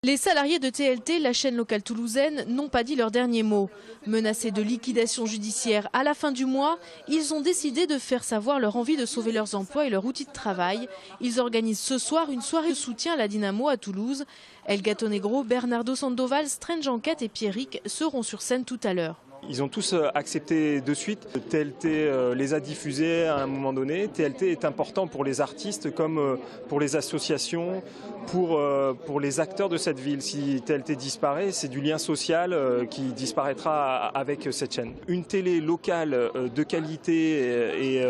Les salariés de TLT, la chaîne locale toulousaine, n'ont pas dit leur dernier mot. Menacés de liquidation judiciaire à la fin du mois, ils ont décidé de faire savoir leur envie de sauver leurs emplois et leur outil de travail. Ils organisent ce soir une soirée de soutien à la Dynamo à Toulouse. El Gato Negro, Bernardo Sandoval, Strange Enquête et Pierrick seront sur scène tout à l'heure. Ils ont tous accepté de suite. TLT les a diffusés à un moment donné. TLT est important pour les artistes comme pour les associations, pour les acteurs de cette ville. Si TLT disparaît, c'est du lien social qui disparaîtra avec cette chaîne. Une télé locale de qualité et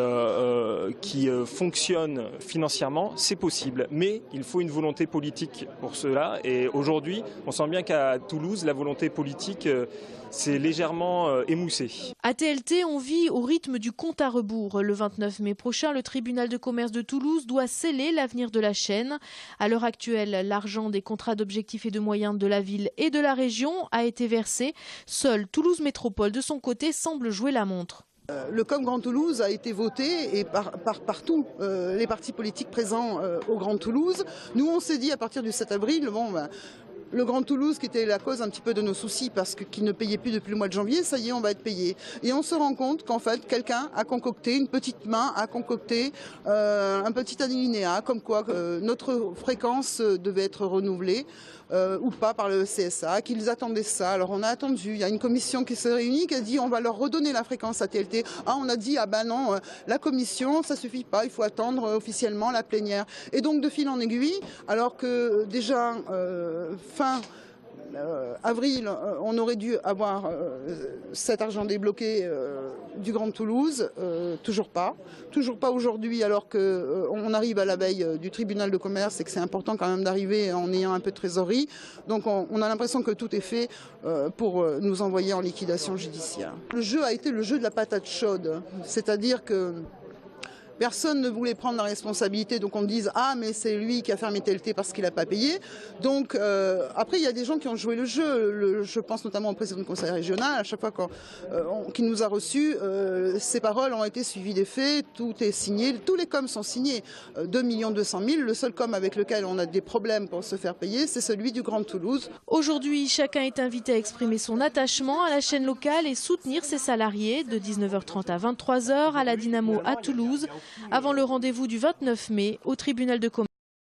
qui fonctionne financièrement, c'est possible. Mais il faut une volonté politique pour cela. Et aujourd'hui, on sent bien qu'à Toulouse, la volonté politique c'est légèrement émoussé. À TLT, on vit au rythme du compte à rebours. Le 29 mai prochain, le tribunal de commerce de Toulouse doit sceller l'avenir de la chaîne. À l'heure actuelle, l'argent des contrats d'objectifs et de moyens de la ville et de la région a été versé. Seule Toulouse Métropole, de son côté, semble jouer la montre. Le COM Grand Toulouse a été voté et par tous les partis politiques présents au Grand Toulouse. Nous, on s'est dit à partir du 7 avril, le Grand Toulouse, qui était la cause un petit peu de nos soucis parce qu'il ne payait plus depuis le mois de janvier, ça y est, on va être payé. Et on se rend compte qu'en fait, quelqu'un a concocté, une petite main a concocté un petit alinéa, comme quoi notre fréquence devait être renouvelée ou pas par le CSA, qu'ils attendaient ça. Alors on a attendu, il y a une commission qui s'est réunie, qui a dit on va leur redonner la fréquence à TLT. Ah, on a dit, ah ben non, la commission, ça suffit pas, il faut attendre officiellement la plénière. Et donc de fil en aiguille, alors que déjà fin avril, on aurait dû avoir cet argent débloqué du Grand Toulouse, toujours pas aujourd'hui, alors qu'on arrive à la veille du tribunal de commerce et que c'est important quand même d'arriver en ayant un peu de trésorerie. Donc on a l'impression que tout est fait pour nous envoyer en liquidation judiciaire. Le jeu a été le jeu de la patate chaude, c'est-à-dire que personne ne voulait prendre la responsabilité, donc on dise « Ah, mais c'est lui qui a fermé TLT parce qu'il n'a pas payé ». Donc après, il y a des gens qui ont joué le jeu. Je pense notamment au président du conseil régional. À chaque fois qu'il nous a reçus, ses paroles ont été suivies des faits. Tout est signé. Tous les coms sont signés. 2 200 000. Le seul com avec lequel on a des problèmes pour se faire payer, c'est celui du Grand Toulouse. Aujourd'hui, chacun est invité à exprimer son attachement à la chaîne locale et soutenir ses salariés de 19h30 à 23h à la Dynamo à Toulouse, avant le rendez-vous du 29 mai au tribunal de commerce.